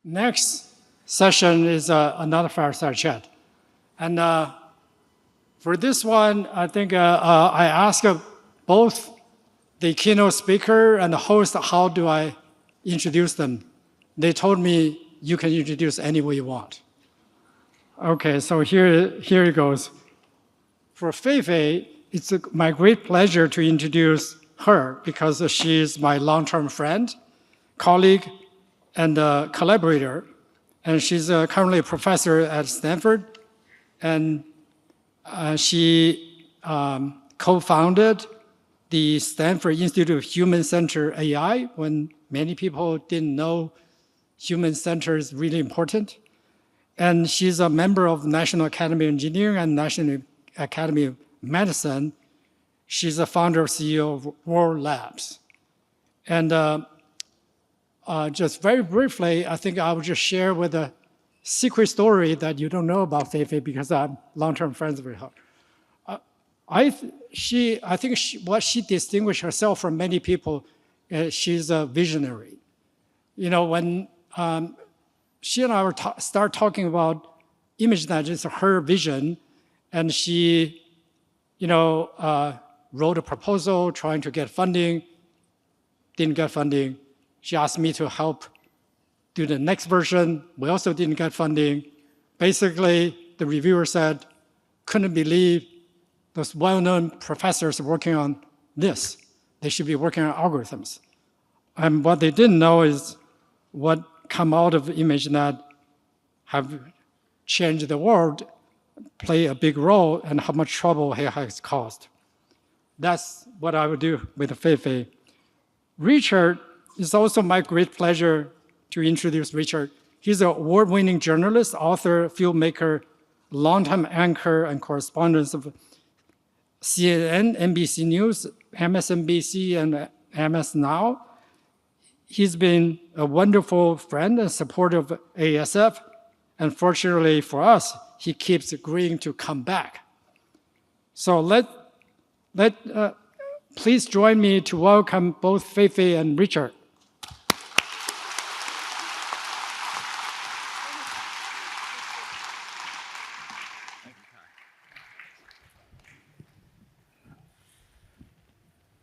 next session is another fireside chat. And for this one, I think I asked both the keynote speaker and the host, how do I introduce them? They told me, you can introduce any way you want. Okay, so here it goes. For Fei-Fei, it's my great pleasure to introduce her because she's my long-term friend, colleague, and collaborator. And she's currently a professor at Stanford. And she co-founded the Stanford Institute of Human-Centered AI when many people didn't know human-centered is really important. And she's a member of the National Academy of Engineering and National Academy of Medicine. She's a founder and CEO of World Labs. And just very briefly, I think I will just share with a secret story that you don't know about Fei-Fei because I'm long-term friends with her. I think what she distinguished herself from many people, she's a visionary. You know, when she and I start talking about ImageNet, it's her vision, and she, wrote a proposal trying to get funding, didn't get funding. She asked me to help do the next version. We also didn't get funding. Basically, the reviewer said, couldn't believe those well-known professors working on this. They should be working on algorithms. And what they didn't know is what come out of ImageNet have changed the world, play a big role, and how much trouble it has caused. That's what I would do with Fei-Fei. Richard, it's also my great pleasure to introduce Richard. He's an award-winning journalist, author, filmmaker, longtime anchor and correspondent of CNN, NBC News, MSNBC, and MS Now. He's been a wonderful friend and supporter of ASF, and fortunately for us, he keeps agreeing to come back. So please join me to welcome both Fei-Fei and Richard.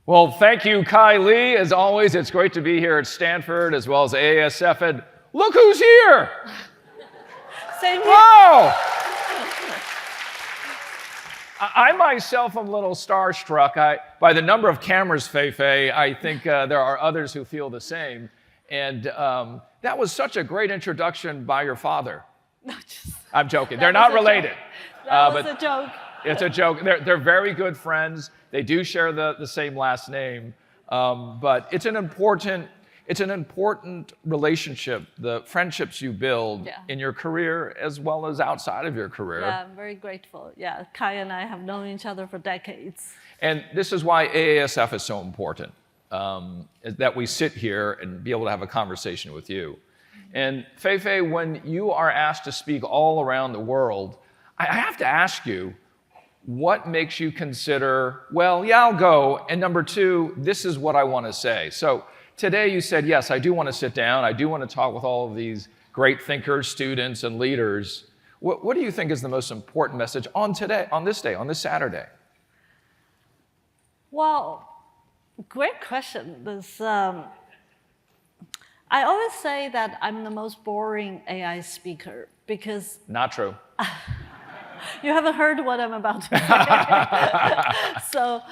Well, thank you, Kai Li. As always, it's great to be here at Stanford as well as ASF. And look who's here! Same here. Wow! I myself am a little starstruck. By the number of cameras, Fei-Fei, I think there are others who feel the same. And that was such a great introduction by your father. No, just, I'm joking. They're not related. That was a joke. It's a joke. They're very good friends. They do share the same last name. But it's an important relationship, the friendships you build in your career as well as outside of your career. Yeah, I'm very grateful. Yeah, Kai and I have known each other for decades. And this is why AASF is so important, is that we sit here and be able to have a conversation with you. And Fei-Fei, when you are asked to speak all around the world, I have to ask you, what makes you consider, well, yeah, I'll go, and number two, this is what I want to say. So today you said, yes, I do want to sit down. I do want to talk with all of these great thinkers, students, and leaders. What do you think is the most important message on this Saturday? Well, great question. I always say that I'm the most boring AI speaker because... Not true. You haven't heard what I'm about to say. So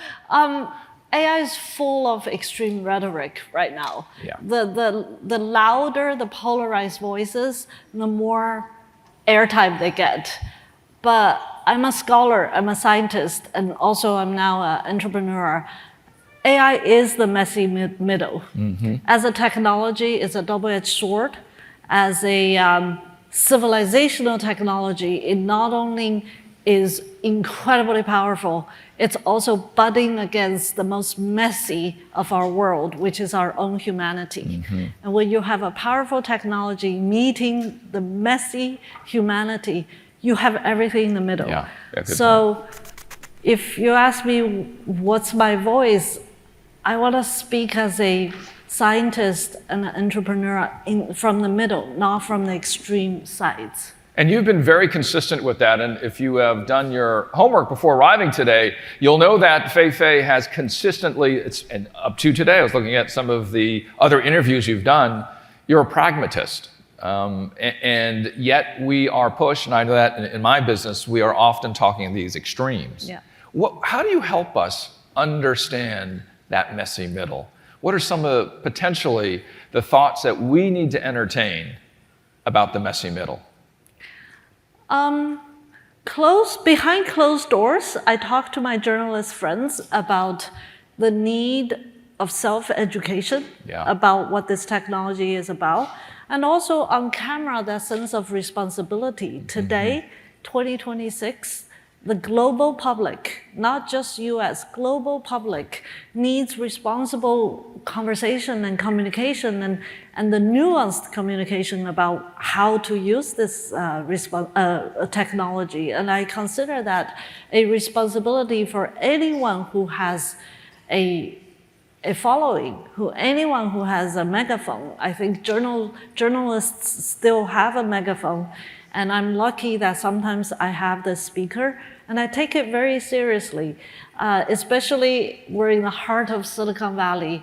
AI is full of extreme rhetoric right now. Yeah. The louder the polarized voices, the more airtime they get. But I'm a scholar, I'm a scientist, and also I'm now an entrepreneur. AI is the messy middle. Mm-hmm. As a technology, it's a double-edged sword. As a civilizational technology, it not only is incredibly powerful, it's also butting against the most messy of our world, which is our own humanity. Mm-hmm. And when you have a powerful technology meeting the messy humanity, you have everything in the middle. Yeah, so if you ask me what's my voice, I want to speak as a scientist and an entrepreneur from the middle, not from the extreme sides. And you've been very consistent with that. And if you have done your homework before arriving today, you'll know that Fei-Fei has consistently, and up to today, I was looking at some of the other interviews you've done, you're a pragmatist. And yet we are pushed, and I know that in my business, we are often talking in these extremes. Yeah. How do you help us understand that messy middle? What are some of potentially the thoughts that we need to entertain about the messy middle? Behind closed doors, I talk to my journalist friends about the need of self-education, about what this technology is about, and also on camera, that sense of responsibility. Today, 2026, the global public, not just US, global public needs responsible conversation and communication and the nuanced communication about how to use this technology. And I consider that a responsibility for anyone who has a following, anyone who has a megaphone. I think journalists still have a megaphone. And I'm lucky that sometimes I have the speaker, and I take it very seriously, especially we're in the heart of Silicon Valley.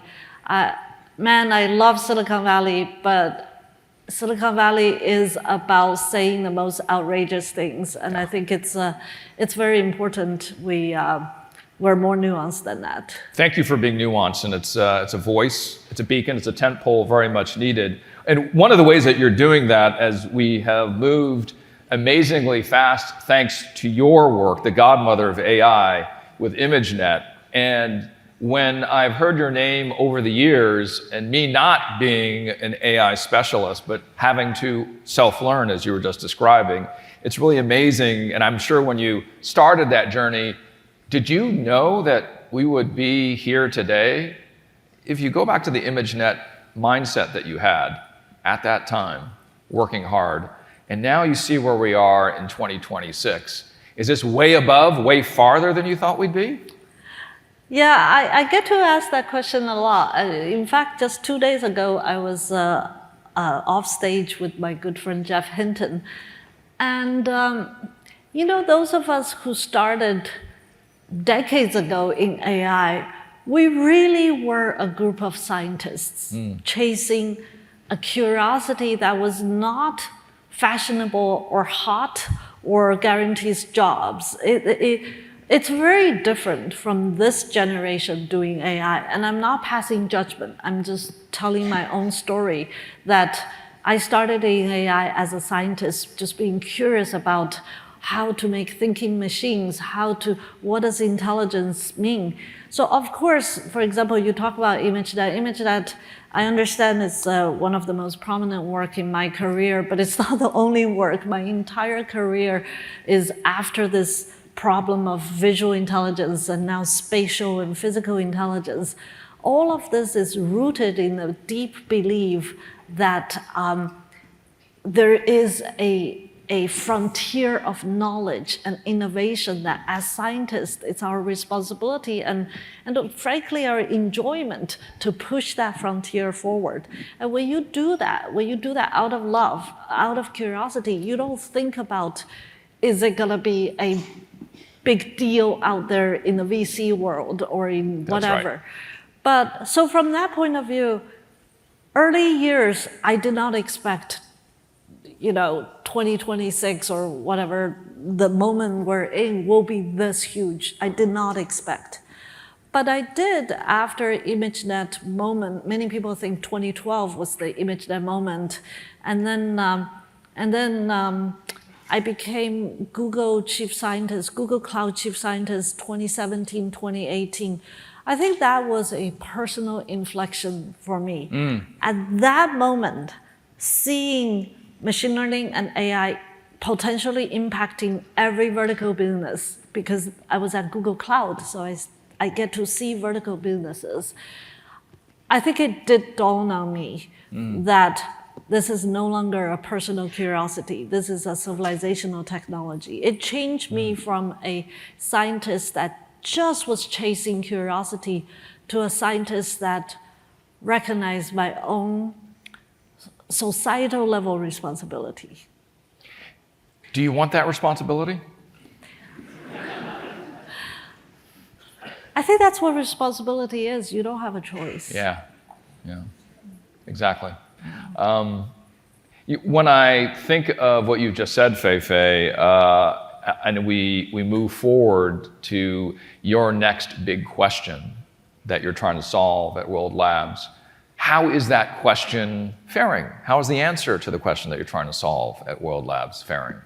Man, I love Silicon Valley, but Silicon Valley is about saying the most outrageous things, and I think it's very important we're more nuanced than that. Thank you for being nuanced, and it's a voice, it's a beacon, it's a tent pole very much needed. And one of the ways that you're doing that, as we have moved amazingly fast thanks to your work, the godmother of AI, with ImageNet. And when I've heard your name over the years, and me not being an AI specialist, but having to self-learn, as you were just describing, it's really amazing. And I'm sure when you started that journey, did you know that we would be here today? If you go back to the ImageNet mindset that you had at that time, working hard, and now you see where we are in 2026, is this way above, way farther than you thought we'd be? Yeah, I get to ask that question a lot. In fact, just 2 days ago, I was off stage with my good friend Jeff Hinton. And, those of us who started decades ago in AI, we really were a group of scientists chasing a curiosity that was not fashionable or hot or guarantees jobs. It's very different from this generation doing AI. And I'm not passing judgment. I'm just telling my own story that I started in AI as a scientist, just being curious about how to make thinking machines, what does intelligence mean? So of course, for example, you talk about ImageNet. ImageNet, I understand it's one of the most prominent work in my career, but it's not the only work. My entire career is after this problem of visual intelligence and now spatial and physical intelligence. All of this is rooted in a deep belief that there is a frontier of knowledge and innovation that as scientists, it's our responsibility and frankly, our enjoyment to push that frontier forward. And when you do that out of love, out of curiosity, you don't think about, is it gonna be a big deal out there in the VC world or in whatever. Right. But so from that point of view, early years, I did not expect 2026 or whatever the moment we're in will be this huge. I did not expect. But I did after ImageNet moment. Many people think 2012 was the ImageNet moment. And then I became Google chief scientist, Google Cloud chief scientist 2017, 2018. I think that was a personal inflection for me. At that moment, seeing machine learning and AI potentially impacting every vertical business, because I was at Google Cloud, so I get to see vertical businesses. I think it did dawn on me that this is no longer a personal curiosity. This is a civilizational technology. It changed me from a scientist that just was chasing curiosity to a scientist that recognize my own societal level responsibility. Do you want that responsibility? I think that's what responsibility is. You don't have a choice. Yeah, exactly. When I think of what you just said, Fei-Fei, and we move forward to your next big question that you're trying to solve at World Labs, how is that question faring? How is the answer to the question that you're trying to solve at World Labs faring?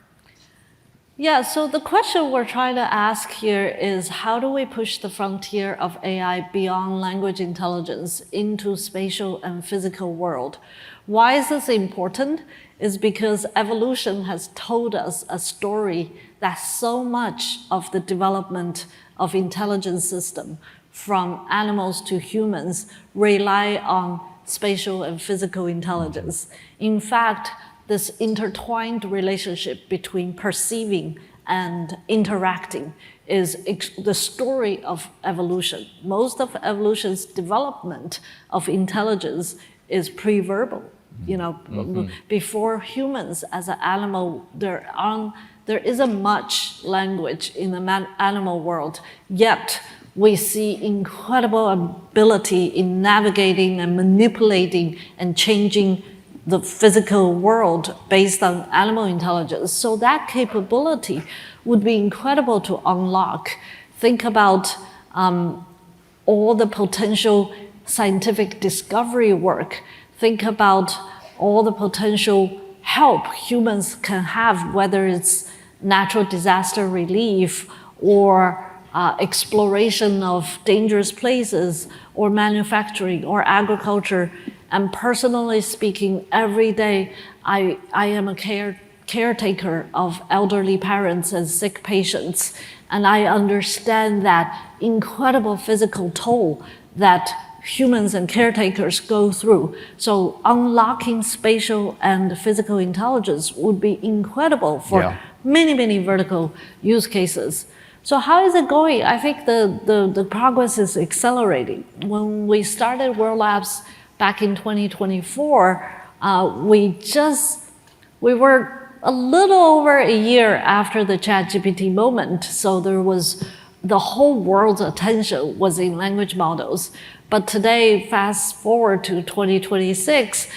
Yeah, so the question we're trying to ask here is how do we push the frontier of AI beyond language intelligence into spatial and physical world? Why is this important? Is because evolution has told us a story that so much of the development of intelligence system from animals to humans rely on spatial and physical intelligence. In fact, this intertwined relationship between perceiving and interacting is the story of evolution. Most of evolution's development of intelligence is pre-verbal. Before humans as an animal, there isn't much language in the animal world, yet we see incredible ability in navigating and manipulating and changing the physical world based on animal intelligence. So that capability would be incredible to unlock. Think about all the potential scientific discovery work. Think about all the potential help humans can have, whether it's natural disaster relief or exploration of dangerous places or manufacturing or agriculture. And personally speaking, every day I am a caretaker of elderly parents and sick patients. And I understand that incredible physical toll that humans and caretakers go through. So unlocking spatial and physical intelligence would be incredible for many, many vertical use cases. So how is it going? I think the progress is accelerating. When we started World Labs back in 2024, we were a little over a year after the ChatGPT moment. So there was the whole world's attention was in language models. But today, fast forward to 2026,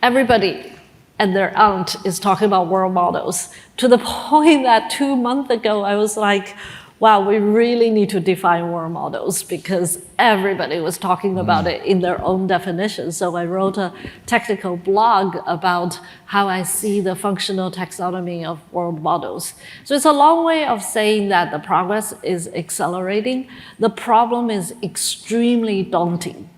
everybody and their aunt is talking about world models, to the point that 2 months ago, I was like, wow, we really need to define world models because everybody was talking about it in their own definition. So I wrote a technical blog about how I see the functional taxonomy of world models. So it's a long way of saying that the progress is accelerating. The problem is extremely daunting.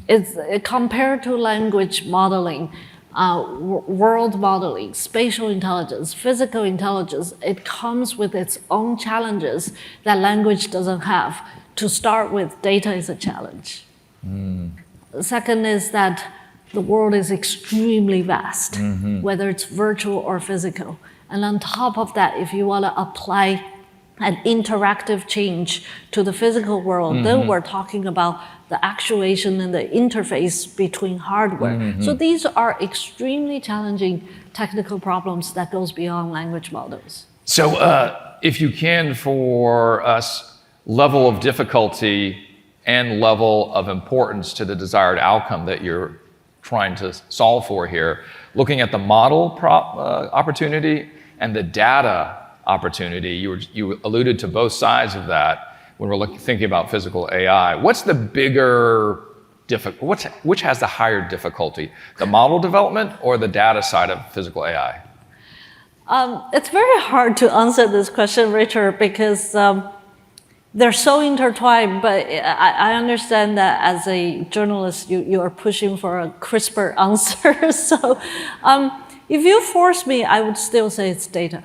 It's compared to language modeling, world modeling, spatial intelligence, physical intelligence, it comes with its own challenges that language doesn't have. To start with, data is a challenge. The second is that the world is extremely vast, whether it's virtual or physical. And on top of that, if you want to apply an interactive change to the physical world, then we're talking about the actuation and the interface between hardware. So these are extremely challenging technical problems that goes beyond language models. So if you can, for us, level of difficulty and level of importance to the desired outcome that you're trying to solve for here, looking at the model opportunity and the data opportunity, you alluded to both sides of that when we're thinking about physical AI. What's the bigger which has the higher difficulty, the model development or the data side of physical AI? It's very hard to answer this question, Richard, because they're so intertwined, but I understand that as a journalist, you are pushing for a crisper answer. So if you force me, I would still say it's data.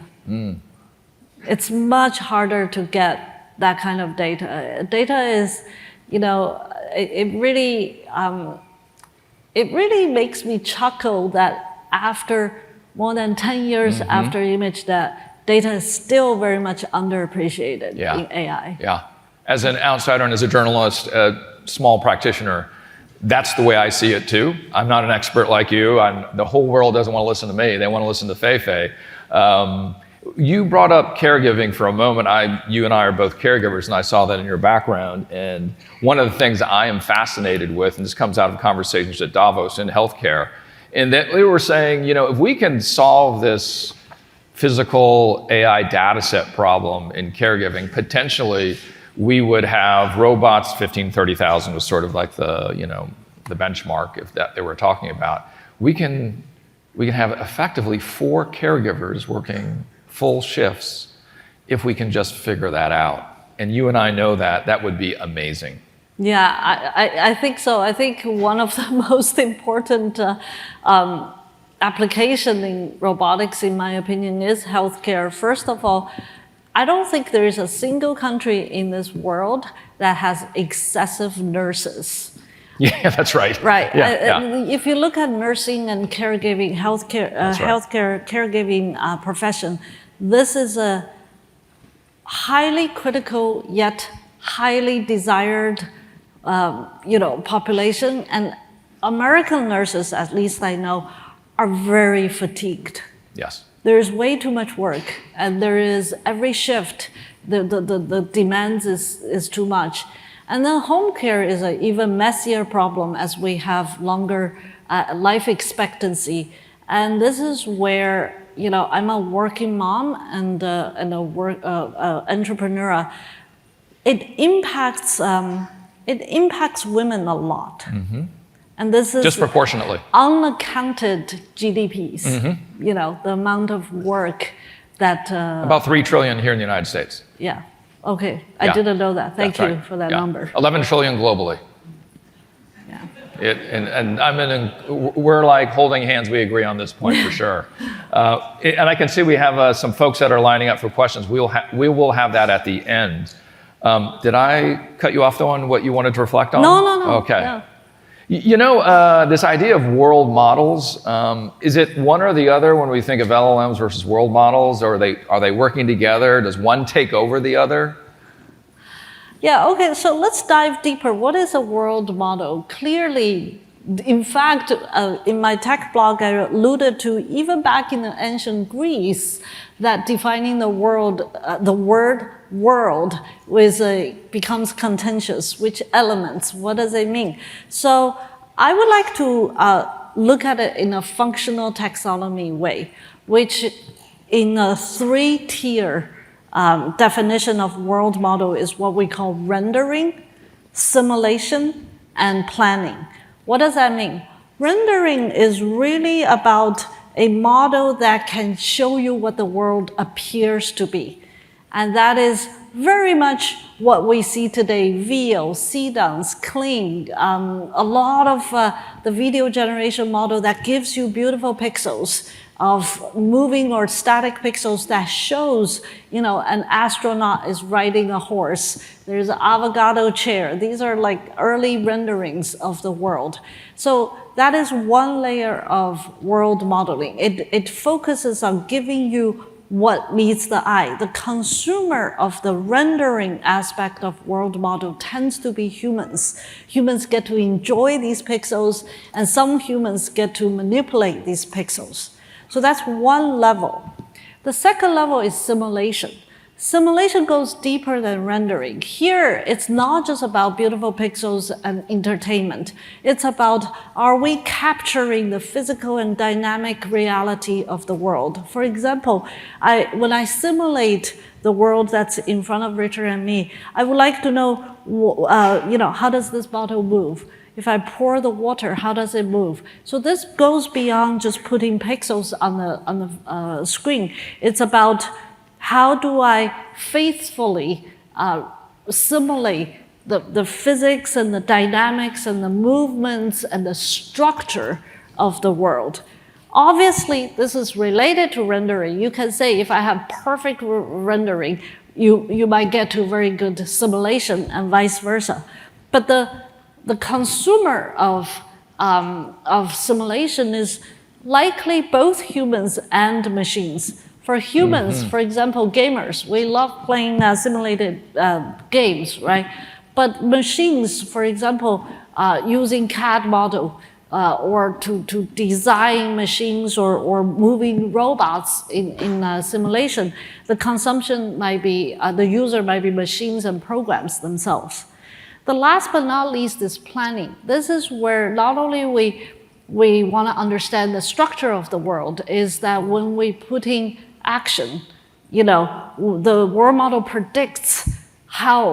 It's much harder to get that kind of data. Data is, it really makes me chuckle that after more than 10 years after image, that data is still very much underappreciated in AI. Yeah. As an outsider and as a journalist, small practitioner, that's the way I see it too. I'm not an expert like you. The whole world doesn't want to listen to me. They want to listen to Fei-Fei. You brought up caregiving for a moment. You and I are both caregivers, and I saw that in your background. And one of the things I am fascinated with, and this comes out of conversations at Davos in healthcare, and that we were saying, if we can solve this physical AI data set problem in caregiving, potentially we would have robots. 15,000, 30,000 was sort of like the benchmark if that they were talking about. We can have effectively 4 caregivers working full shifts if we can just figure that out. And you and I know that would be amazing. Yeah, I think so. I think one of the most important application in robotics, in my opinion, is healthcare. First of all, I don't think there is a single country in this world that has excessive nurses. Yeah, that's right. Right. Yeah. If you look at nursing and caregiving, healthcare caregiving profession, this is a highly critical yet highly desired, population. And American nurses, at least I know, are very fatigued. Yes. There is way too much work, and there is every shift, the demands is too much. And then home care is an even messier problem as we have longer life expectancy. And this is where, I'm a working mom and a entrepreneur. It impacts women a lot. Mm-hmm. And this is disproportionately unaccounted GDPs. Mm-hmm. The amount of work that about 3 trillion here in the United States. Yeah. Okay. I didn't know that. Thank you for that number. 11 trillion globally. Yeah. And we're like holding hands. We agree on this point for sure. And I can see we have some folks that are lining up for questions. We will have that at the end. Did I cut you off though on what you wanted to reflect on? No. Okay. No. This idea of world models, is it one or the other when we think of LLMs versus world models, or are they working together? Does one take over the other? Yeah, okay, so let's dive deeper. What is a world model? Clearly, in fact, in my tech blog, I alluded to even back in the ancient Greece that defining the world, the word world becomes contentious. Which elements? What does it mean? So I would like to look at it in a functional taxonomy way, which in a 3-tier definition of world model is what we call rendering, simulation, and planning. What does that mean? Rendering is really about a model that can show you what the world appears to be. And that is very much what we see today, VO, CDANs, Kling, a lot of the video generation model that gives you beautiful pixels of moving or static pixels that shows, an astronaut is riding a horse. There's an avocado chair. These are like early renderings of the world. So that is one layer of world modeling. It focuses on giving you what meets the eye. The consumer of the rendering aspect of world model tends to be humans. Humans get to enjoy these pixels, and some humans get to manipulate these pixels. So that's one level. The second level is simulation. Simulation goes deeper than rendering. Here, it's not just about beautiful pixels and entertainment. It's about, are we capturing the physical and dynamic reality of the world? For example, when I simulate the world that's in front of Richard and me, I would like to know, how does this bottle move? If I pour the water, how does it move? So this goes beyond just putting pixels on the screen. It's about, how do I faithfully simulate the physics and the dynamics and the movements and the structure of the world? Obviously, this is related to rendering. You can say, if I have perfect rendering, you might get to very good simulation and vice versa. But the consumer of simulation is likely both humans and machines. For humans, for example, gamers, we love playing simulated games, right? But machines, for example, using CAD model, or to design machines or moving robots in simulation, the consumption might be, the user might be machines and programs themselves. The last but not least is planning. This is where not only we want to understand the structure of the world, is that when we put in action, the world model predicts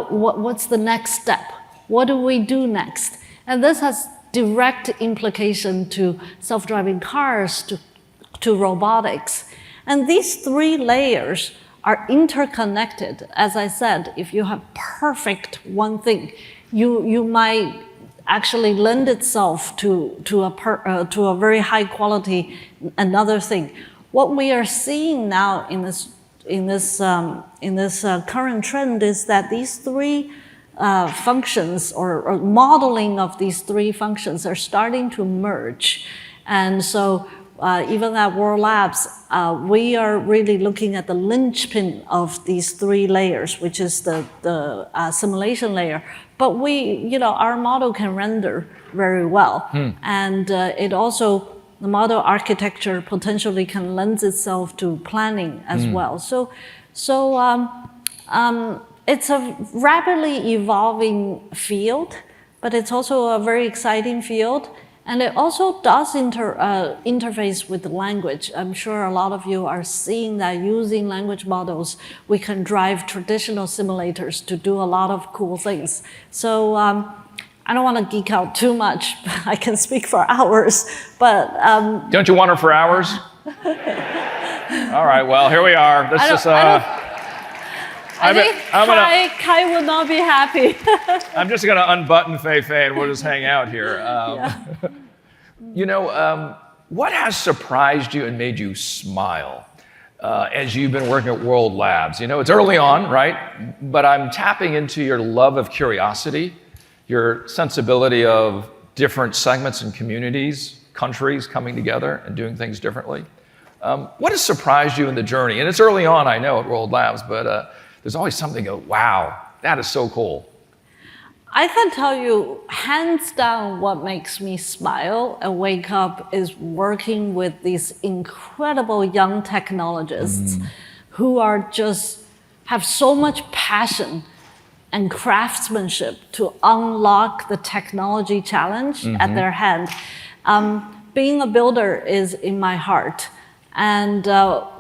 what's the next step? What do we do next? And this has direct implication to self-driving cars, to robotics. And these three layers are interconnected. As I said, if you have perfect one thing, you might actually lend itself to a very high quality another thing. What we are seeing now in this current trend is that these three functions or modeling of these three functions are starting to merge. And so even at World Labs, we are really looking at the linchpin of these three layers, which is the simulation layer. But our model can render very well. And it also, the model architecture potentially can lend itself to planning as well. So it's a rapidly evolving field, but it's also a very exciting field. And it also does interface with the language. I'm sure a lot of you are seeing that using language models, we can drive traditional simulators to do a lot of cool things. So I don't want to geek out too much. I can speak for hours, but... Don't you want her for hours? All right, well, here we are. I think Kai would not be happy. I'm just going to unbutton Fei-Fei and we'll just hang out here. What has surprised you and made you smile as you've been working at World Labs? It's early on, right? But I'm tapping into your love of curiosity, your sensibility of different segments and communities, countries coming together and doing things differently. What has surprised you in the journey? And it's early on, I know, at World Labs, but there's always something to go, wow, that is so cool. I can tell you, hands down, what makes me smile and wake up is working with these incredible young technologists who have so much passion and craftsmanship to unlock the technology challenge at their hand. Being a builder is in my heart, and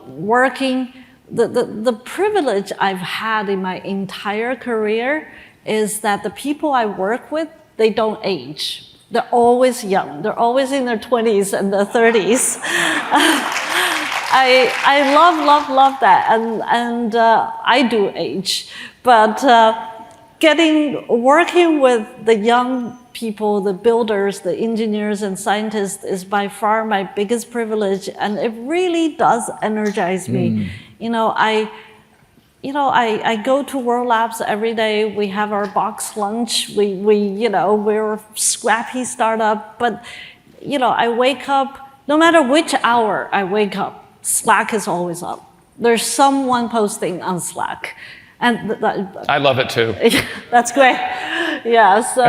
working. The privilege I've had in my entire career is that the people I work with, they don't age. They're always young. They're always in their 20s and their 30s. I love that, and I do age. But working with the young people, the builders, the engineers and scientists is by far my biggest privilege, and it really does energize me. I go to World Labs every day. We have our box lunch. We're a scrappy startup, but I wake up, no matter which hour I wake up, Slack is always up. There's someone posting on Slack. And I love it too. That's great. Yeah, so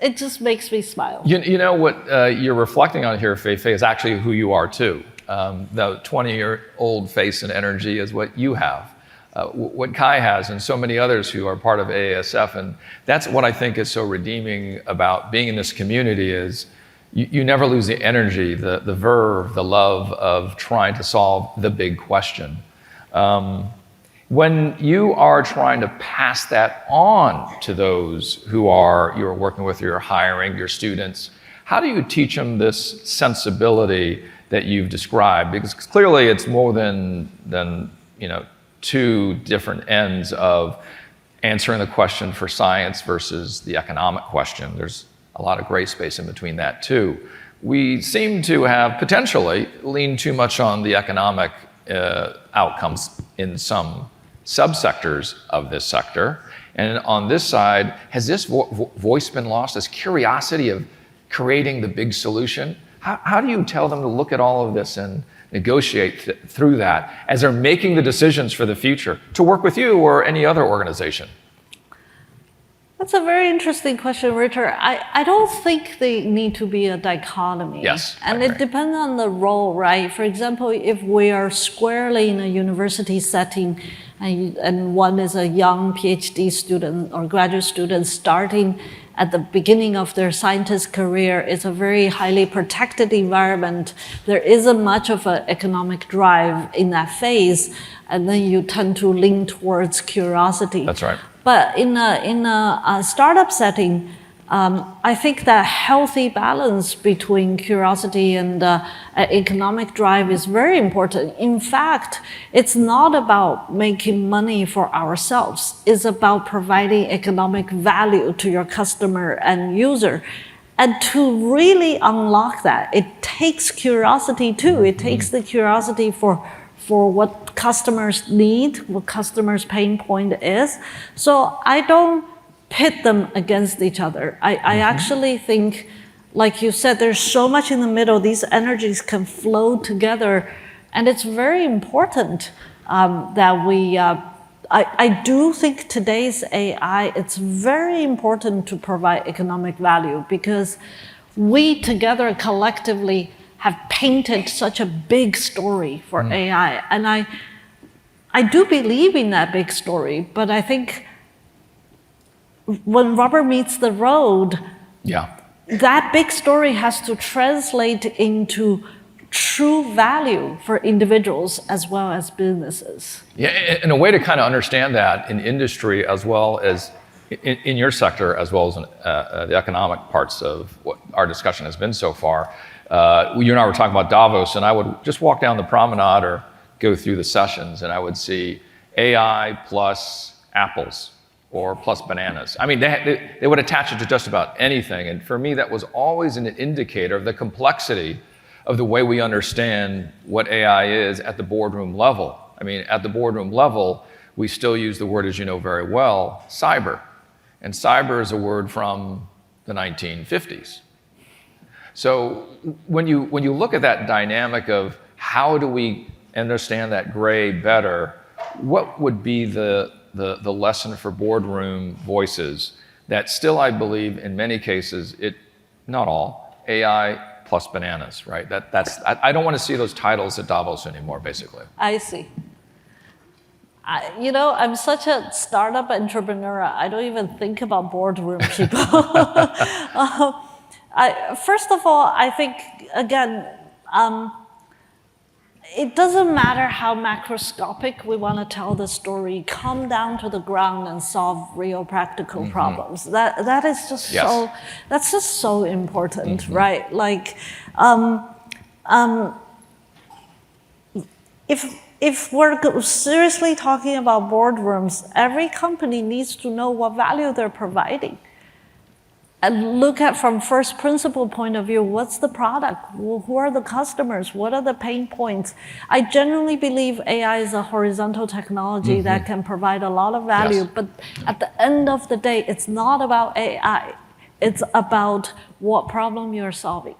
it just makes me smile. What you're reflecting on here, Fei-Fei, is actually who you are too. The 20-year-old face and energy is what you have, what Kai has, and so many others who are part of AASF. And that's what I think is so redeeming about being in this community is you never lose the energy, the verve, the love of trying to solve the big question. When you are trying to pass that on to those you're working with, you're hiring, your students, how do you teach them this sensibility that you've described? Because clearly it's more than two different ends of answering the question for science versus the economic question. There's a lot of gray space in between that too. We seem to have potentially leaned too much on the economic outcomes in some subsectors of this sector. And on this side, has this voice been lost, this curiosity of creating the big solution? How do you tell them to look at all of this and negotiate through that as they're making the decisions for the future to work with you or any other organization? That's a very interesting question, Richard. I don't think they need to be a dichotomy. Yes. And it depends on the role, right? For example, if we are squarely in a university setting and one is a young PhD student or graduate student starting at the beginning of their scientist career, it's a very highly protected environment. There isn't much of an economic drive in that phase, and then you tend to lean towards curiosity. That's right. But in a startup setting, I think that healthy balance between curiosity and economic drive is very important. In fact, it's not about making money for ourselves. It's about providing economic value to your customer and user. And to really unlock that, it takes curiosity too. It takes the curiosity for what customers need, what customers' pain point is. So I don't pit them against each other. I actually think, like you said, there's so much in the middle. These energies can flow together. And it's very important that we, I do think today's AI, it's very important to provide economic value because we together collectively have painted such a big story for AI. And I do believe in that big story, but I think when rubber meets the road, that big story has to translate into true value for individuals as well as businesses. Yeah, and a way to kind of understand that in industry as well as in your sector, as well as in the economic parts of what our discussion has been so far. You and I were talking about Davos, and I would just walk down the promenade or go through the sessions, and I would see AI plus apples or plus bananas. I mean, they would attach it to just about anything. And for me, that was always an indicator of the complexity of the way we understand what AI is at the boardroom level. I mean, at the boardroom level, we still use the word, as you know very well, cyber. And cyber is a word from the 1950s. So when you look at that dynamic of how do we understand that gray better, what would be the lesson for boardroom voices that still, I believe, in many cases, not all, AI plus bananas, right? I don't want to see those titles at Davos anymore, basically. I see. I'm such a startup entrepreneur. I don't even think about boardroom people. First of all, I think, again, it doesn't matter how macroscopic we want to tell the story. Come down to the ground and solve real practical problems. That is just that's just so important, right? Like, if we're seriously talking about boardrooms, every company needs to know what value they're providing. And look at from first principle point of view, what's the product? Who are the customers? What are the pain points? I genuinely believe AI is a horizontal technology that can provide a lot of value, but at the end of the day, it's not about AI. It's about what problem you're solving.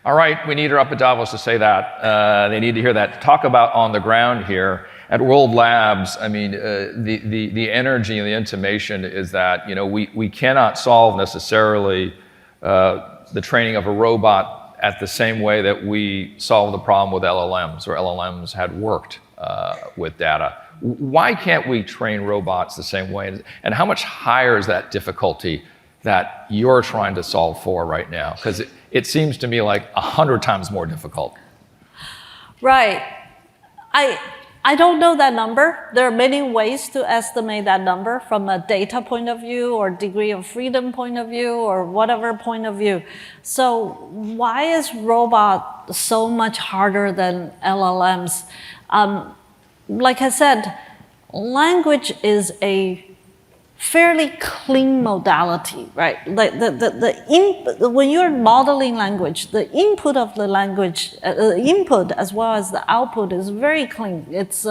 All right, we need her up at Davos to say that. They need to hear that. Talk about on the ground here. At World Labs, I mean, the energy and the intimation is that, we cannot solve necessarily the training of a robot at the same way that we solve the problem with LLMs, or LLMs had worked with data. Why can't we train robots the same way? And how much higher is that difficulty that you're trying to solve for right now? Because it seems to me like 100 times more difficult. Right. I don't know that number. There are many ways to estimate that number from a data point of view or degree of freedom point of view or whatever point of view. So why is robot so much harder than LLMs? Like I said, language is a fairly clean modality, right? Like when you're modeling language, the input of the language, input as well as the output is very clean. It's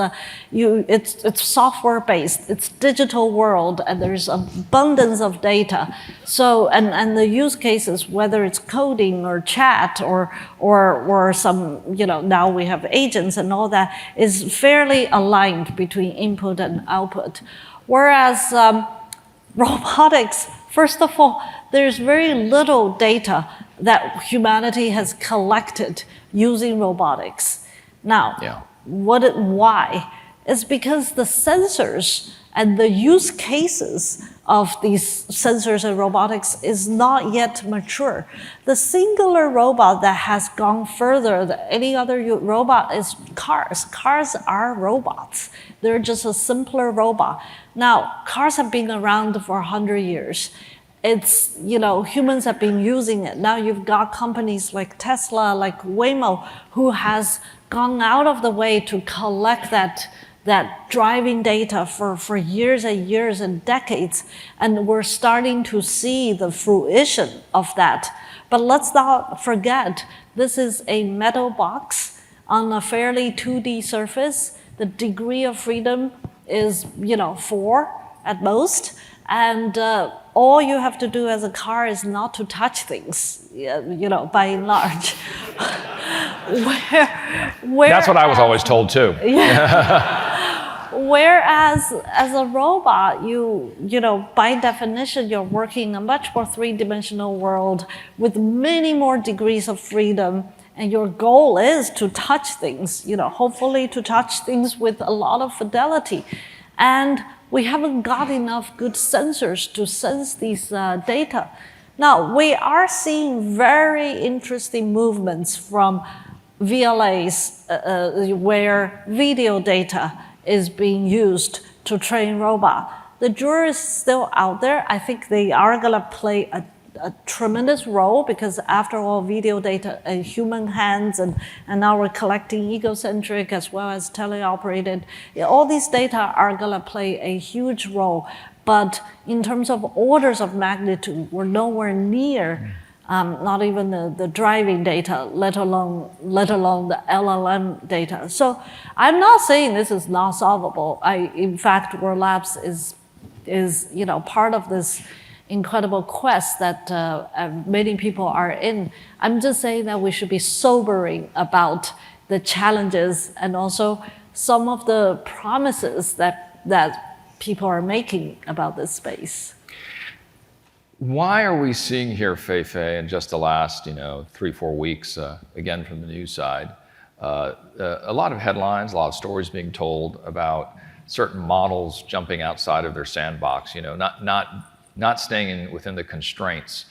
software based. It's digital world, and there's abundance of data. So and the use cases, whether it's coding or chat or some now we have agents and all that, is fairly aligned between input and output. Whereas robotics, first of all, there's very little data that humanity has collected using robotics. Now, why? It's because the sensors and the use cases of these sensors and robotics is not yet mature. The singular robot that has gone further than any other robot is cars. Cars are robots. They're just a simpler robot. Now, cars have been around for 100 years. It's, humans have been using it. Now you've got companies like Tesla, like Waymo, who has gone out of the way to collect that driving data for years and years and decades, and we're starting to see the fruition of that. But let's not forget, this is a metal box on a fairly 2D surface. The degree of freedom is, 4 at most, and all you have to do as a car is not to touch things, by and large. That's what I was always told too. Whereas as a robot, by definition, you're working in a much more three-dimensional world with many more degrees of freedom, and your goal is to touch things, hopefully to touch things with a lot of fidelity. And we haven't got enough good sensors to sense these data. Now, we are seeing very interesting movements from VLAs where video data is being used to train robot. The jury is still out there. I think they are gonna play a tremendous role because after all, video data, human hands, and now we're collecting egocentric as well as teleoperated. All these data are gonna play a huge role. But in terms of orders of magnitude, we're nowhere near not even the driving data, let alone the LLM data. So I'm not saying this is not solvable. In fact, World Labs is part of this incredible quest that many people are in. I'm just saying that we should be sobering about the challenges and also some of the promises that people are making about this space. Why are we seeing here, Fei-Fei, in just the last 3-4 weeks, again from the news side, a lot of headlines, a lot of stories being told about certain models jumping outside of their sandbox, not staying within the constraints.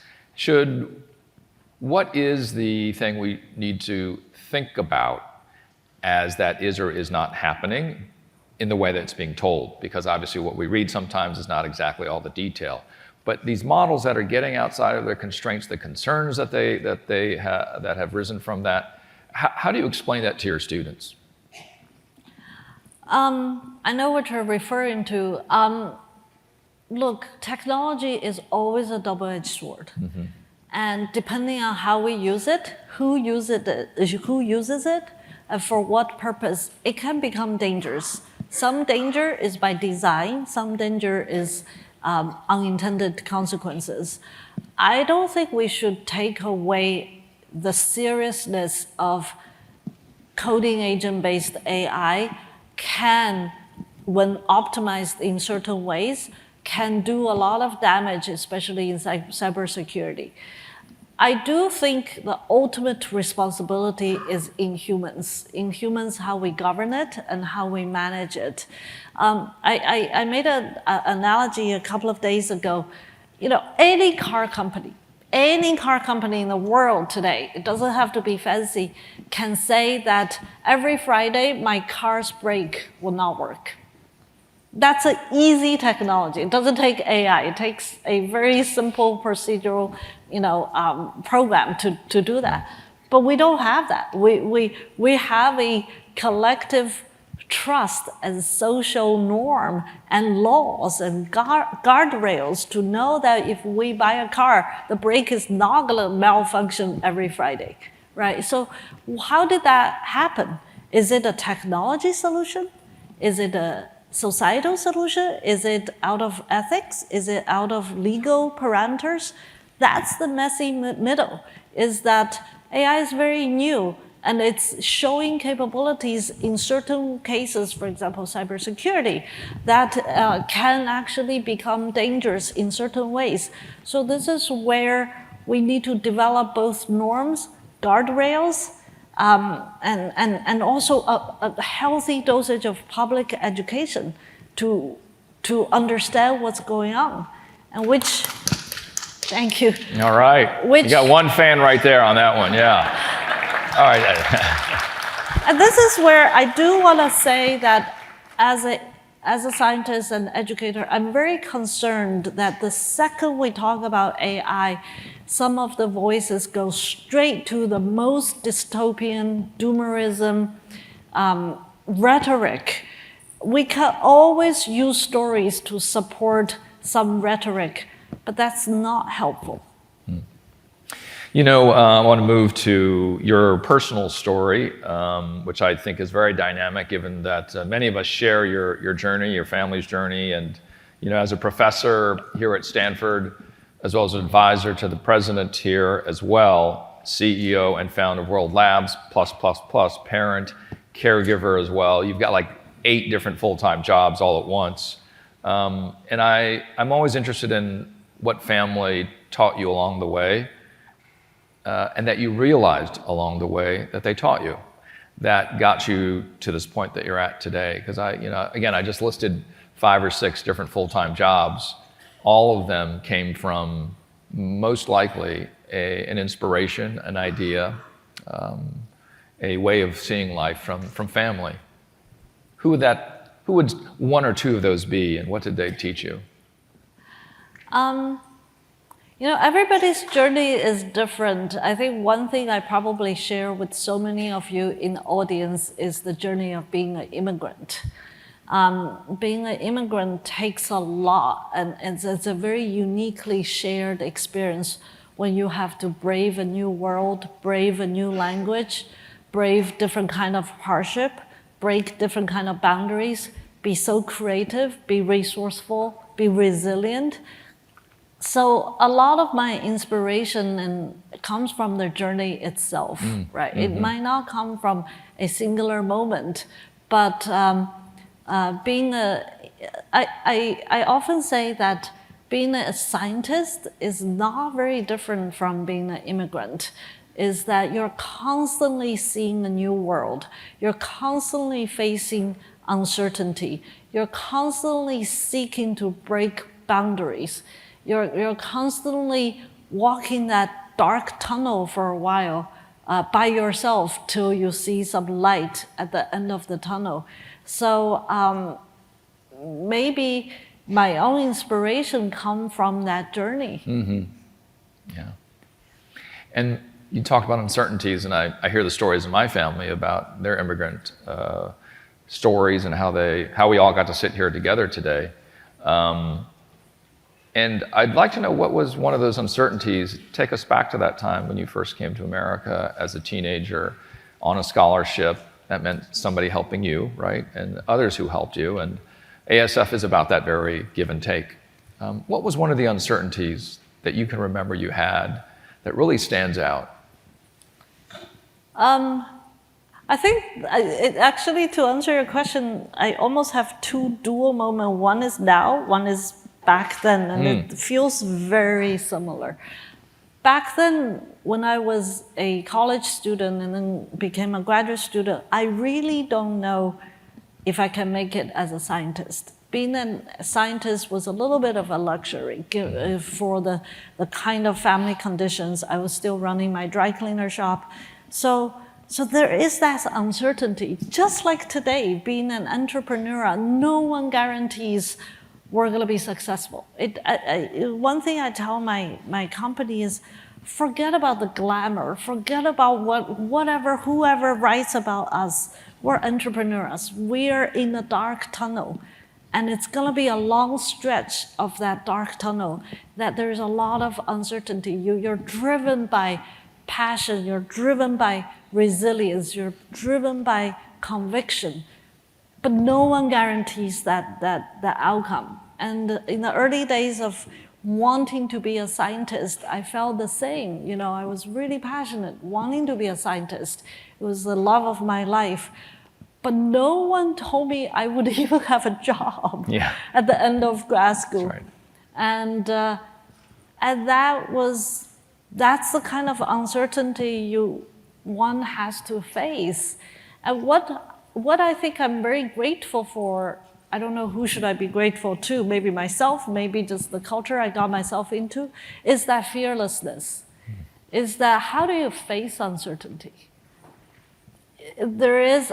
What is the thing we need to think about as that is or is not happening in the way that it's being told? Because obviously what we read sometimes is not exactly all the detail. But these models that are getting outside of their constraints, the concerns that have risen from that, how do you explain that to your students? I know what you're referring to. Look, technology is always a double-edged sword. Mm-hmm. And depending on how we use it, who uses it, and for what purpose, it can become dangerous. Some danger is by design, some danger is unintended consequences. I don't think we should take away the seriousness of coding agent-based AI can, when optimized in certain ways, can do a lot of damage, especially in cybersecurity. I do think the ultimate responsibility is in humans. In humans, how we govern it and how we manage it. I made an analogy a couple of days ago. Any car company in the world today, it doesn't have to be fancy, can say that every Friday my car's brake will not work. That's an easy technology. It doesn't take AI. It takes a very simple procedural, program to do that. But we don't have that. We have a collective trust and social norm and laws and guardrails to know that if we buy a car, the brake is not going to malfunction every Friday, right? So how did that happen? Is it a technology solution? Is it a societal solution? Is it out of ethics? Is it out of legal parameters? That's the messy middle, is that AI is very new And it's showing capabilities in certain cases, for example, cybersecurity, that can actually become dangerous in certain ways. So this is where we need to develop both norms, guardrails, and also a healthy dosage of public education to understand what's going on, and which, thank you. All right. You got one fan right there on that one, yeah. All right. And this is where I do want to say that as a scientist and educator, I'm very concerned that the second we talk about AI, some of the voices go straight to the most dystopian, doomerism, rhetoric. We can always use stories to support some rhetoric, but that's not helpful. You know, I want to move to your personal story, which I think is very dynamic, given that many of us share your journey, your family's journey, and you know, as a professor here at Stanford, as well as an advisor to the president here as well, CEO and founder of World Labs, +++, parent, caregiver as well. You've got like 8 different full-time jobs all at once. And I'm always interested in what family taught you along the way, and that you realized along the way that they taught you, that got you to this point that you're at today. Because I just listed 5 or 6 different full-time jobs. All of them came from, most likely, an inspiration, an idea, a way of seeing life from family. Who would 1 or 2 of those be, and what did they teach you? You know, everybody's journey is different. I think one thing I probably share with so many of you in the audience is the journey of being an immigrant. Being an immigrant takes a lot, and it's a very uniquely shared experience when you have to brave a new world, brave a new language, brave different kind of hardship, break different kind of boundaries, be so creative, be resourceful, be resilient. So a lot of my inspiration comes from the journey itself, right? Mm-hmm. It might not come from a singular moment, but I often say that being a scientist is not very different from being an immigrant, is that you're constantly seeing a new world. You're constantly facing uncertainty. You're constantly seeking to break boundaries. You're constantly walking that dark tunnel for a while by yourself till you see some light at the end of the tunnel. So maybe my own inspiration comes from that journey. Mm-hmm. Yeah. And you talked about uncertainties, and I hear the stories in my family about their immigrant stories and how we all got to sit here together today. And I'd like to know, what was one of those uncertainties? Take us back to that time when you first came to America as a teenager on a scholarship. That meant somebody helping you, right? And others who helped you. And ASF is about that very give and take. What was one of the uncertainties that you can remember you had that really stands out? I think, actually, to answer your question, I almost have 2 dual moments. One is now, one is back then, and it feels very similar. Back then, when I was a college student and then became a graduate student, I really don't know if I can make it as a scientist. Being a scientist was a little bit of a luxury for the kind of family conditions. I was still running my dry cleaner shop. So there is that uncertainty. Just like today, being an entrepreneur, no one guarantees we're going to be successful. One thing I tell my company is, forget about the glamour, forget about whoever writes about us. We're entrepreneurs. We're in a dark tunnel, and it's going to be a long stretch of that dark tunnel, that there's a lot of uncertainty. You're driven by passion, you're driven by resilience, you're driven by conviction. But no one guarantees that outcome. And in the early days of wanting to be a scientist, I felt the same. You know, I was really passionate, wanting to be a scientist. It was the love of my life. But no one told me I would even have a job at the end of grad school. That's right. And that's the kind of uncertainty one has to face. And what I think I'm very grateful for, I don't know who should I be grateful to, maybe myself, maybe just the culture I got myself into, is that fearlessness. Is that how do you face uncertainty? There is,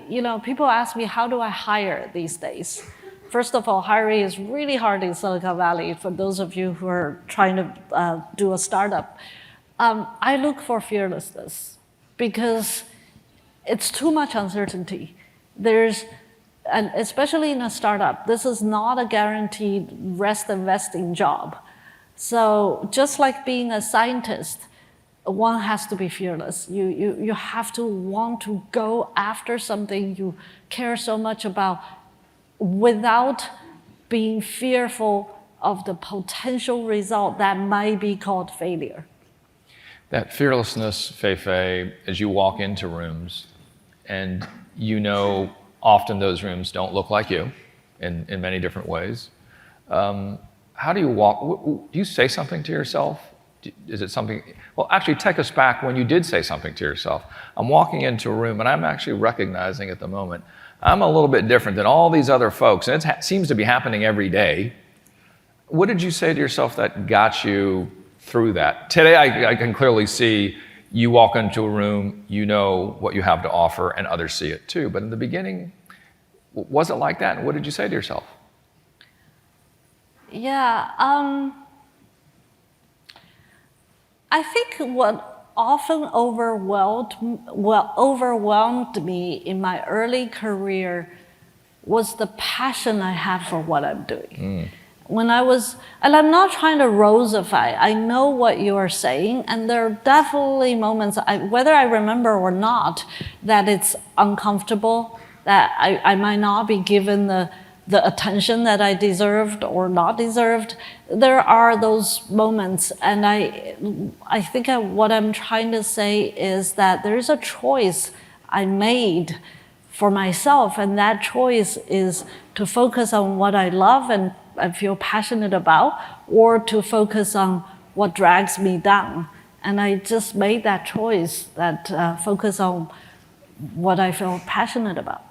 you know, people ask me, how do I hire these days? First of all, hiring is really hard in Silicon Valley for those of you who are trying to do a startup. I look for fearlessness because it's too much uncertainty. And especially in a startup, this is not a guaranteed rest and vesting job. So just like being a scientist, one has to be fearless. You have to want to go after something you care so much about without being fearful of the potential result that might be called failure. That fearlessness, Fei-Fei, as you walk into rooms, and you know often those rooms don't look like you in many different ways. How do you walk? Do you say something to yourself? Is it something? Well, actually, take us back when you did say something to yourself. I'm walking into a room, and I'm actually recognizing at the moment, I'm a little bit different than all these other folks, and it seems to be happening every day. What did you say to yourself that got you through that? Today, I can clearly see you walk into a room, you know what you have to offer, and others see it too. But in the beginning, was it like that? And what did you say to yourself? Yeah, I think what often overwhelmed me in my early career was the passion I have for what I'm doing. When I was, and I'm not trying to rosify, I know what you are saying, and there are definitely moments, whether I remember or not, that it's uncomfortable, that I might not be given the attention that I deserved or not deserved. There are those moments, and I think what I'm trying to say is that there is a choice I made for myself, and that choice is to focus on what I love and feel passionate about, or to focus on what drags me down. And I just made that choice, that focus on what I feel passionate about.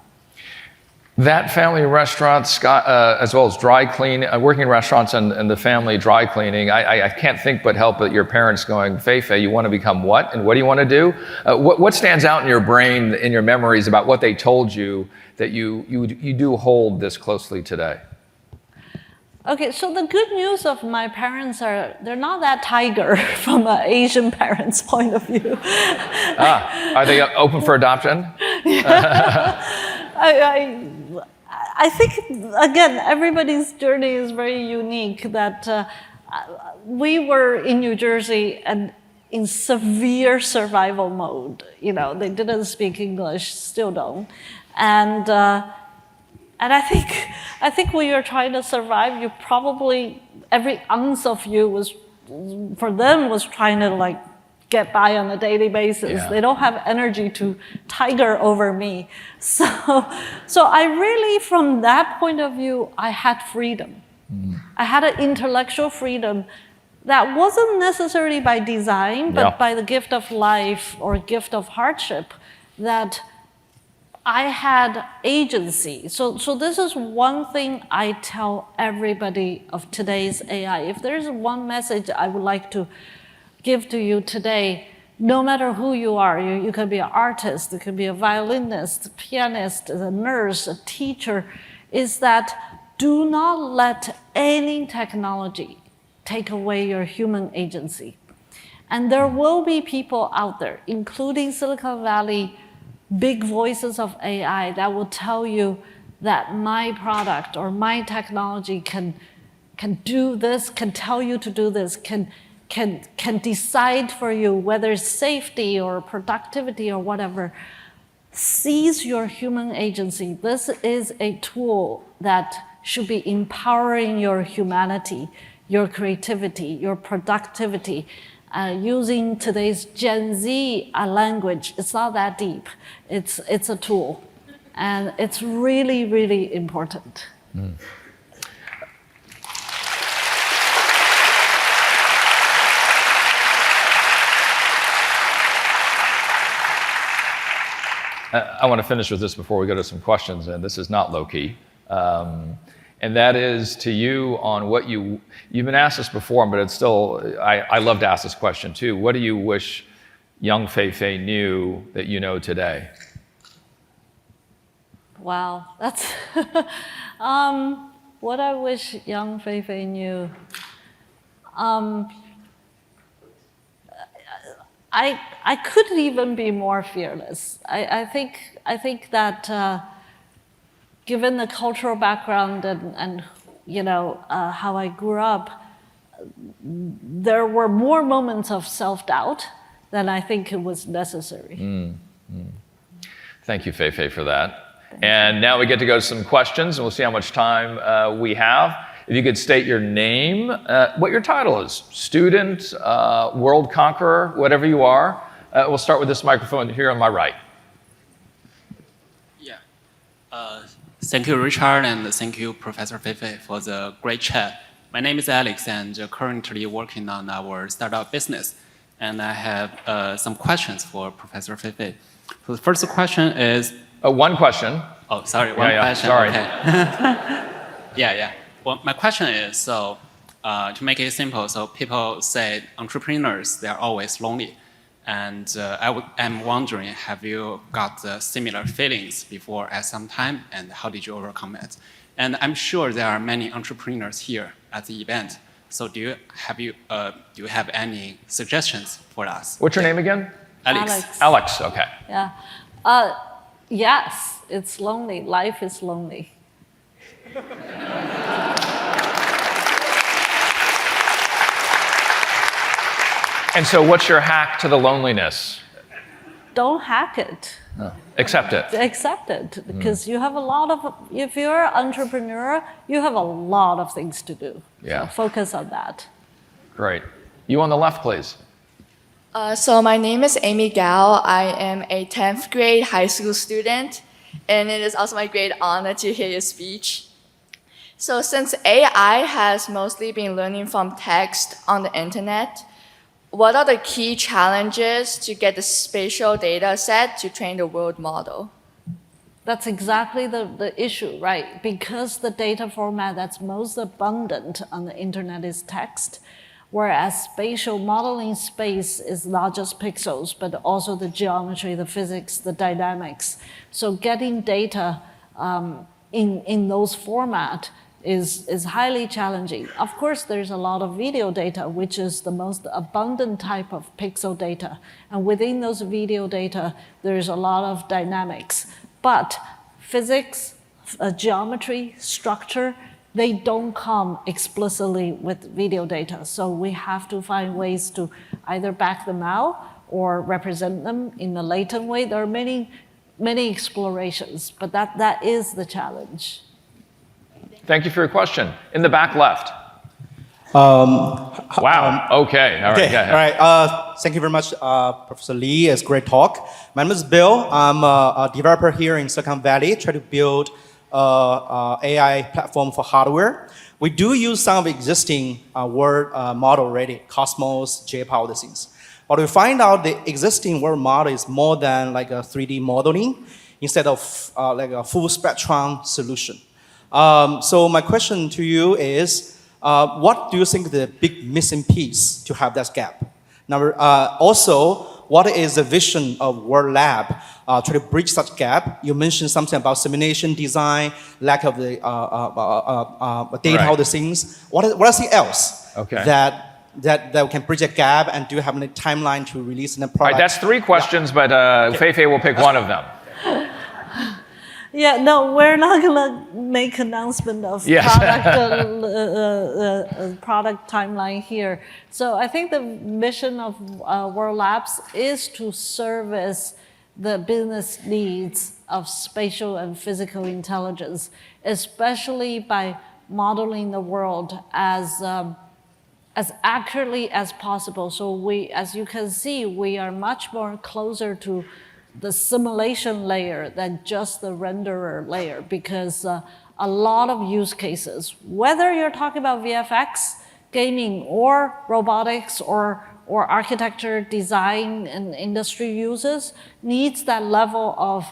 That family restaurants, as well as dry clean, working in restaurants and the family dry cleaning, I can't think but help at your parents going, Fei-Fei, you want to become what? And what do you want to do? What stands out in your brain, in your memories about what they told you that you do hold this closely today? Okay, so the good news of my parents they're not that tiger from an Asian parent's point of view. Are they open for adoption? I think, again, everybody's journey is very unique, that we were in New Jersey and in severe survival mode. You know, they didn't speak English, still don't. And I think when you're trying to survive, you probably, every ounce of you was trying to get by on a daily basis. Yeah. They don't have energy to tiger over me. So I really, from that point of view, I had freedom. I had an intellectual freedom that wasn't necessarily by design, but by the gift of life or gift of hardship, that I had agency. So this is one thing I tell everybody of today's AI. If there's one message I would like to give to you today, no matter who you are, you can be an artist, you can be a violinist, a pianist, a nurse, a teacher, is that do not let any technology take away your human agency. And there will be people out there, including Silicon Valley, big voices of AI, that will tell you that my product or my technology can do this, can tell you to do this, can decide for you whether it's safety or productivity or whatever. Seize your human agency. This is a tool that should be empowering your humanity. your creativity, your productivity. Using today's Gen Z language, it's not that deep. It's a tool. And it's really, really important. I want to finish with this before we go to some questions, and this is not low-key. And that is to you on what you've been asked this before, but it's still, I love to ask this question too. What do you wish young Fei-Fei knew that you know today? Wow, that's what I wish young Fei-Fei knew. I couldn't even be more fearless. I think that given the cultural background and how I grew up, there were more moments of self-doubt than I think it was necessary. Thank you, Fei-Fei, for that. And now we get to go to some questions, and we'll see how much time we have. If you could state your name, what your title is, student, world conqueror, whatever you are. We'll start with this microphone here on my right. Yeah. Thank you, Richard, and thank you, Professor Fei-Fei, for the great chat. My name is Alex, and currently working on our startup business. And I have some questions for Professor Fei-Ei. So the first question is... One question. Oh, sorry, one question. Sorry. Okay. Yeah. Well, my question is, so to make it simple, so people say entrepreneurs, they're always lonely. And I'm wondering, have you got similar feelings before at some time, and how did you overcome it? And I'm sure there are many entrepreneurs here at the event. So do you have any suggestions for us? What's your name again? Alex. Alex, okay. Yeah. Yes, it's lonely. Life is lonely. And so what's your hack to the loneliness? Don't hack it. Accept it. Accept it, because you have a lot of, if you're an entrepreneur, you have a lot of things to do. Yeah. So focus on that. Great. You on the left, please. So my name is Amy Gao. I am a 10th grade high school student, and it is also my great honor to hear your speech. So since AI has mostly been learning from text on the internet, what are the key challenges to get the spatial data set to train the world model? That's exactly the issue, right? Because the data format that's most abundant on the internet is text, whereas spatial modeling space is not just pixels, but also the geometry, the physics, the dynamics. So getting data in those formats is highly challenging. Of course, there's a lot of video data, which is the most abundant type of pixel data. And within those video data, there's a lot of dynamics. But physics, geometry, structure, they don't come explicitly with video data. So we have to find ways to either back them out or represent them in a latent way. There are many explorations, but that is the challenge. Thank you for your question. In the back left. Wow. Okay. All right. Okay. All right. Thank you very much, Professor Li. It's a great talk. My name is Bill. I'm a developer here in Silicon Valley, try to build AI platform for hardware. We do use some of the existing world model already, Cosmos, JPower, all the things. But we find out the existing world model is more than like a 3D modeling instead of like a full spectrum solution. So my question to you is, what do you think the big missing piece to have that gap? Now, also, what is the vision of World Lab to bridge such gap? You mentioned something about simulation design, lack of the data, Right. all the things. What is the else Okay. that can bridge a gap, and do you have any timeline to release the product? All right, that's three questions, but Fei-Fei will pick one of them. Yeah, no, we're not gonna make announcement of Yes. product timeline here. So I think the mission of World Labs is to service the business needs of spatial and physical intelligence, especially by modeling the world as as accurately as possible. So we, as you can see, we are much more closer to the simulation layer than just the renderer layer, because a lot of use cases, whether you're talking about VFX, gaming, or robotics, or architecture, design, and industry uses, needs that level of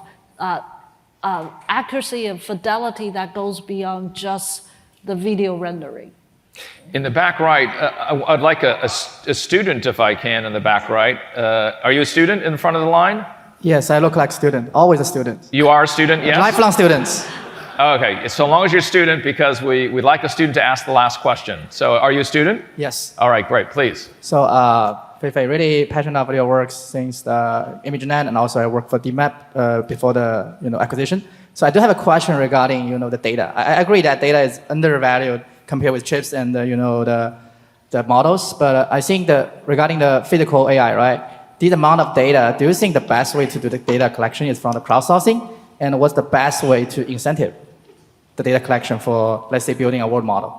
accuracy and fidelity that goes beyond just the video rendering. In the back right, I'd like a student, if I can, in the back right. Are you a student in front of the line? Yes, I look like a student, always a student. You are a student, yes? Lifelong students. Okay, so long as you're a student, because we'd like a student to ask the last question. So are you a student? Yes. All right, great, please. So, Fei-Fei, really passionate about your work since the ImageNet, and also I worked for DMAP before the acquisition. So I do have a question regarding the data. I agree that data is undervalued compared with chips and the models, but I think that regarding the physical AI, right? This amount of data, do you think the best way to do the data collection is from the crowdsourcing? And what's the best way to incentive the data collection for, let's say, building a world model?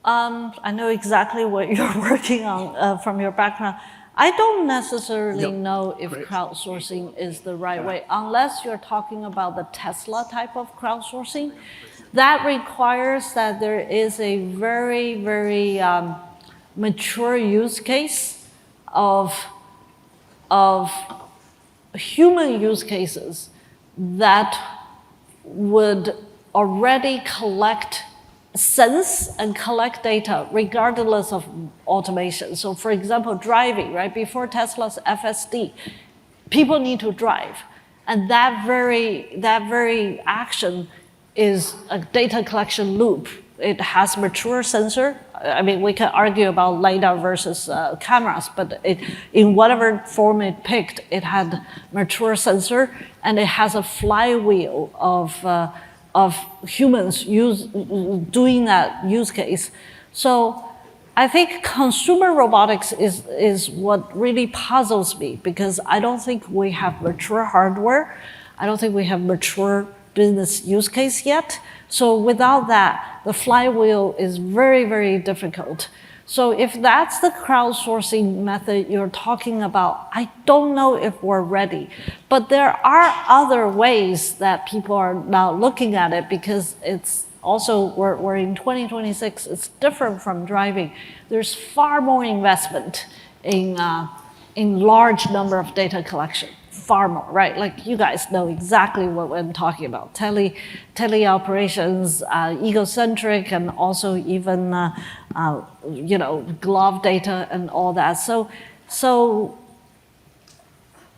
I know exactly what you're working on from your background. I don't necessarily know if crowdsourcing is the right way, unless you're talking about the Tesla type of crowdsourcing. That requires that there is a very, very mature use case of human use cases that would already sense and collect data regardless of automation. So for example, driving, right? Before Tesla's FSD, people need to drive. And that very action is a data collection loop. It has mature sensor. I mean, we can argue about LiDAR versus cameras, but in whatever form it picked, it had mature sensor, and it has a flywheel of humans doing that use case. So I think consumer robotics is what really puzzles me, because I don't think we have mature hardware. I don't think we have mature business use case yet. So without that, the flywheel is very, very difficult. So if that's the crowdsourcing method you're talking about, I don't know if we're ready. But there are other ways that people are now looking at it, because it's also, we're in 2026, it's different from driving. There's far more investment in large number of data collection. Far more, right? Like you guys know exactly what I'm talking about. Tele operations, egocentric, and also even glove data and all that. So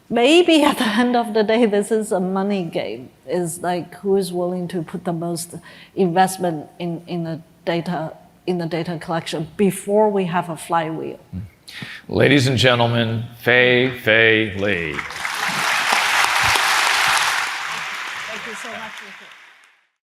maybe at the end of the day, this is a money game. Is like who is willing to put the most investment in the data collection before we have a flywheel. Ladies and gentlemen, Fei-Fei Li. Thank you so much.